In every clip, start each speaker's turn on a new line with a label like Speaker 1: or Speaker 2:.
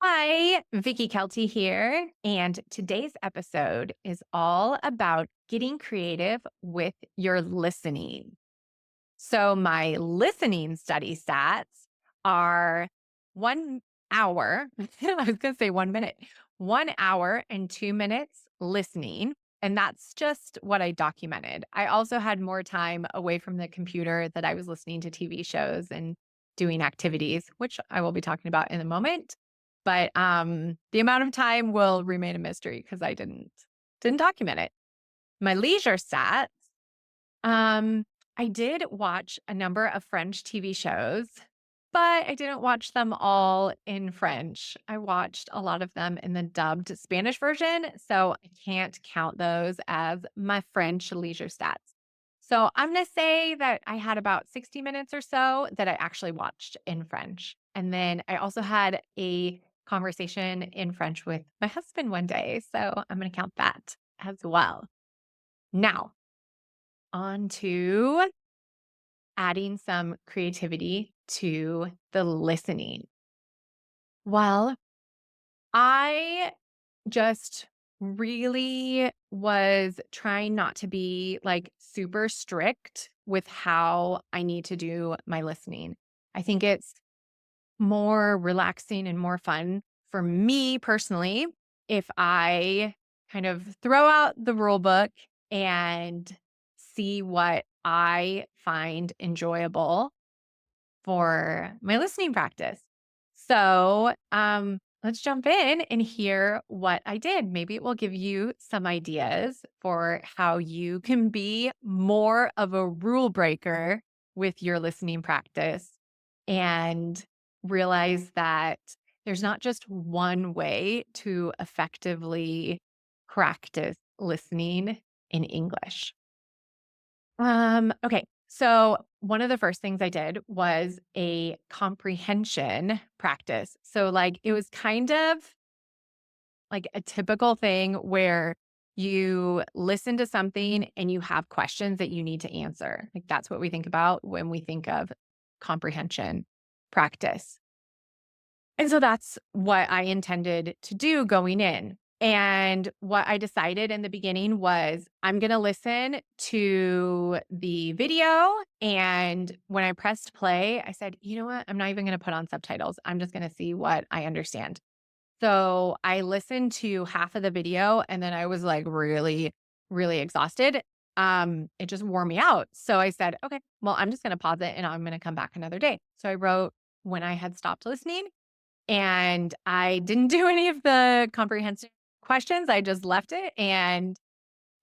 Speaker 1: Hi, Vicky Kelty here, and today's episode is all about getting creative with your listening. So, my listening study stats are 1 hour, I was going to say 1 minute, 1 hour and 2 minutes listening. And that's just what I documented. I also had more time away from the computer that I was listening to TV shows and doing activities, which I will be talking about in a moment. But the amount of time will remain a mystery because I didn't document it. My leisure stats. Um, I did watch a number of French TV shows, but I didn't watch them all in French. I watched a lot of them in the dubbed Spanish version, so I can't count those as my French leisure stats. So I'm going to say that I had about 60 minutes or so that I actually watched in French. And then I also had a conversation in French with my husband one day. So I'm going to count that as well. Now, on to adding some creativity to the listening. Well, I just really was trying not to be like super strict with how I need to do my listening. I think it's more relaxing and more fun for me personally if I kind of throw out the rule book and see what I find enjoyable for my listening practice. So, let's jump in and hear what I did. Maybe it will give you some ideas for how you can be more of a rule breaker with your listening practice and realize that there's not just one way to effectively practice listening in English. Okay. So one of the first things I did was a comprehension practice. So like it was kind of like a typical thing where you listen to something and you have questions that you need to answer. Like that's what we think about when we think of comprehension practice. And so that's what I intended to do going in. And what I decided in the beginning was I'm going to listen to the video. And when I pressed play, I said, you know what? I'm not even going to put on subtitles. I'm just going to see what I understand. So I listened to half of the video and then I was like really, really exhausted. It just wore me out. So I said, okay, well, I'm just going to pause it and I'm going to come back another day. So I wrote when I had stopped listening and I didn't do any of the comprehensive questions. I just left it and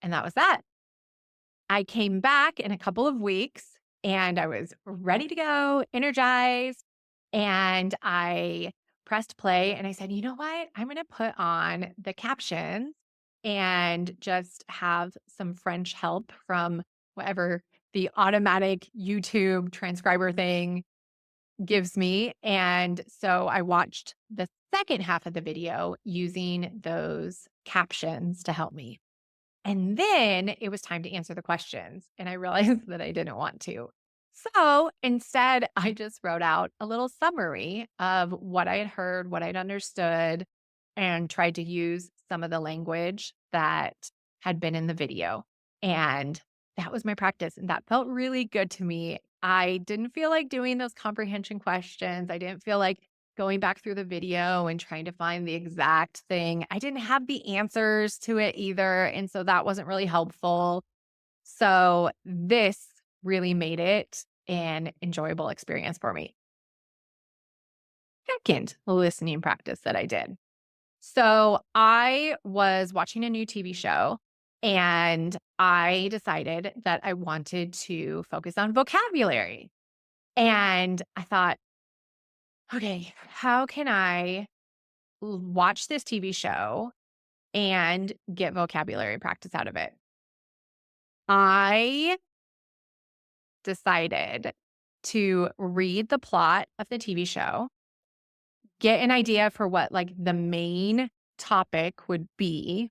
Speaker 1: that was that. I came back in a couple of weeks and I was ready to go, energized, and I pressed play and I said, "You know what? I'm going to put on the captions and just have some French help from whatever the automatic YouTube transcriber thing gives me." And so I watched the second half of the video using those captions to help me. And then it was time to answer the questions. And I realized that I didn't want to. So instead, I just wrote out a little summary of what I had heard, what I'd understood, and tried to use some of the language that had been in the video. And that was my practice. And that felt really good to me. I didn't feel like doing those comprehension questions. I didn't feel like going back through the video and trying to find the exact thing. I didn't have the answers to it either. And so that wasn't really helpful. So this really made it an enjoyable experience for me. Second listening practice that I did. So I was watching a new TV show and I decided that I wanted to focus on vocabulary. And I thought, okay, how can I watch this TV show and get vocabulary practice out of it? I decided to read the plot of the TV show, get an idea for what like the main topic would be.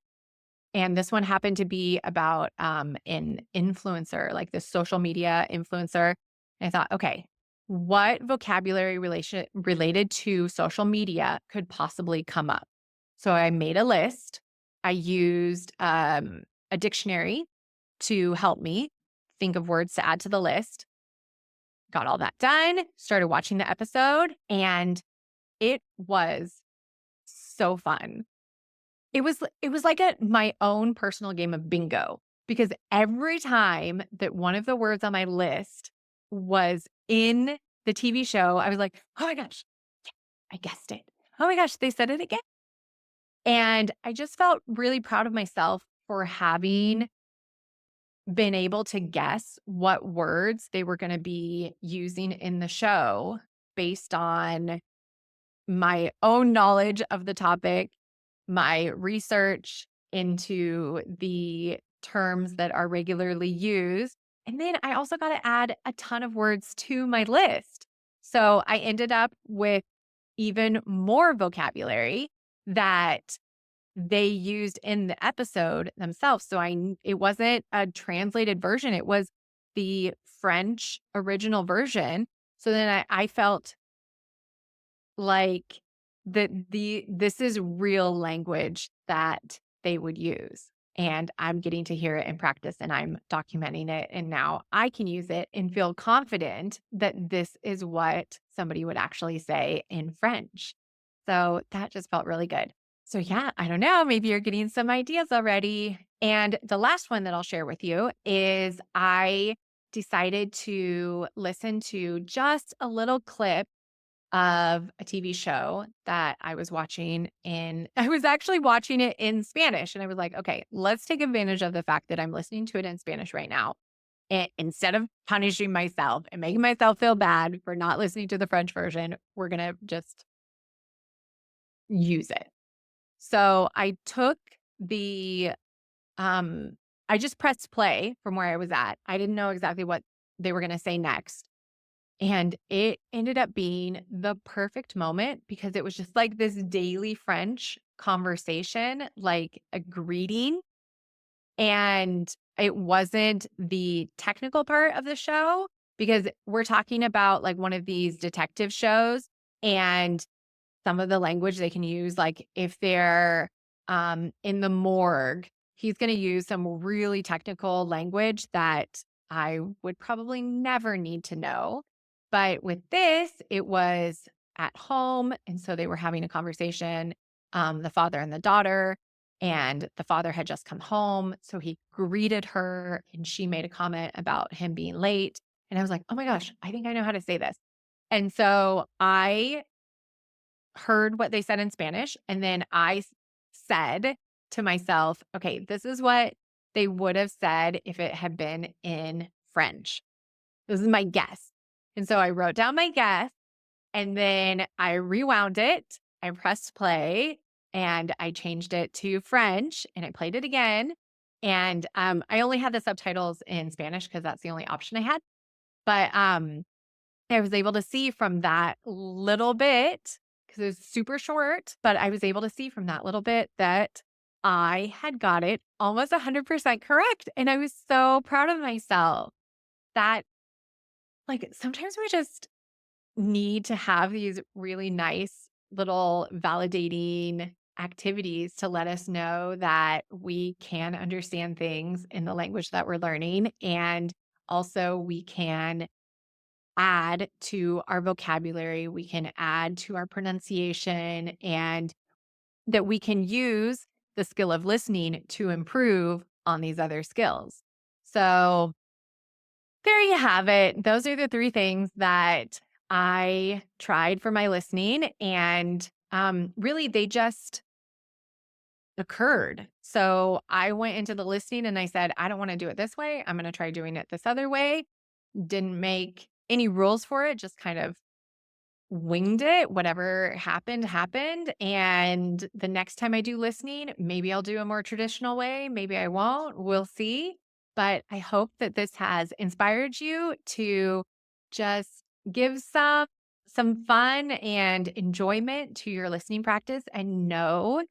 Speaker 1: And this one happened to be about an influencer, like this social media influencer. And I thought, okay, what vocabulary related to social media could possibly come up. So I made a list. I used a dictionary to help me think of words to add to the list. Got all that done, started watching the episode, and it was so fun. It was like my own personal game of bingo because every time that one of the words on my list was in the TV show, I was like, "Oh my gosh, I guessed it. Oh my gosh, they said it again." And I just felt really proud of myself for having been able to guess what words they were going to be using in the show based on my own knowledge of the topic, my research into the terms that are regularly used. And then I also got to add a ton of words to my list. So I ended up with even more vocabulary that they used in the episode themselves. So it wasn't a translated version, it was the French original version. So then I felt like this is real language that they would use. And I'm getting to hear it in practice and I'm documenting it. And now I can use it and feel confident that this is what somebody would actually say in French. So that just felt really good. So, yeah, I don't know. Maybe you're getting some ideas already. And the last one that I'll share with you is I decided to listen to just a little clip of a TV show that I was watching I was actually watching it in Spanish. And I was like, okay, let's take advantage of the fact that I'm listening to it in Spanish right now. And instead of punishing myself and making myself feel bad for not listening to the French version, we're going to just use it. So I took the, um, I just pressed play from where I was at. I didn't know exactly what they were going to say next. And it ended up being the perfect moment because it was just like this daily French conversation, like a greeting. And it wasn't the technical part of the show because we're talking about like one of these detective shows and some of the language they can use, like if they're in the morgue, he's going to use some really technical language that I would probably never need to know. But with this, it was at home. And so they were having a conversation, the father and the daughter, and the father had just come home. So he greeted her and she made a comment about him being late. And I was like, oh my gosh, I think I know how to say this. And so I heard what they said in Spanish, and then said to myself, okay, this is what they would have said if it had been in French. This is my guess. And so I wrote down my guess and then I rewound it. I pressed play and I changed it to French and I played it again. And I only had the subtitles in Spanish because that's the only option I had. But I was able to see from that little bit, because it was super short, but I was able to see from that little bit that I had got it almost 100% correct. And I was so proud of myself that, like, sometimes we just need to have these really nice little validating activities to let us know that we can understand things in the language that we're learning. And also, we can add to our vocabulary, we can add to our pronunciation, and that we can use the skill of listening to improve on these other skills. So, there you have it. Those are the three things that I tried for my listening, and really, they just occurred. So, I went into the listening and I said, I don't want to do it this way. I'm going to try doing it this other way. Didn't make any rules for it, just kind of winged it. Whatever happened, happened. And the next time I do listening, maybe I'll do a more traditional way. Maybe I won't. We'll see. But I hope that this has inspired you to just give some fun and enjoyment to your listening practice and know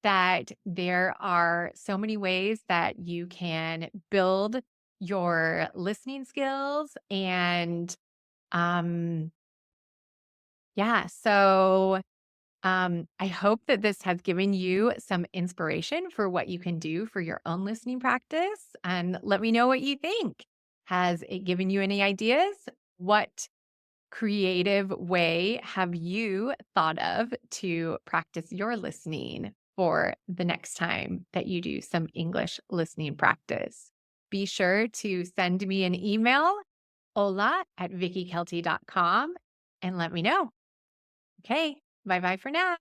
Speaker 1: that there are so many ways that you can build your listening skills and Um, yeah. So I hope that this has given you some inspiration for what you can do for your own listening practice. And let me know what you think. Has it given you any ideas? What creative way have you thought of to practice your listening for the next time that you do some English listening practice? Be sure to send me an email, hola@vickikelty.com, and let me know. Okay, bye bye for now.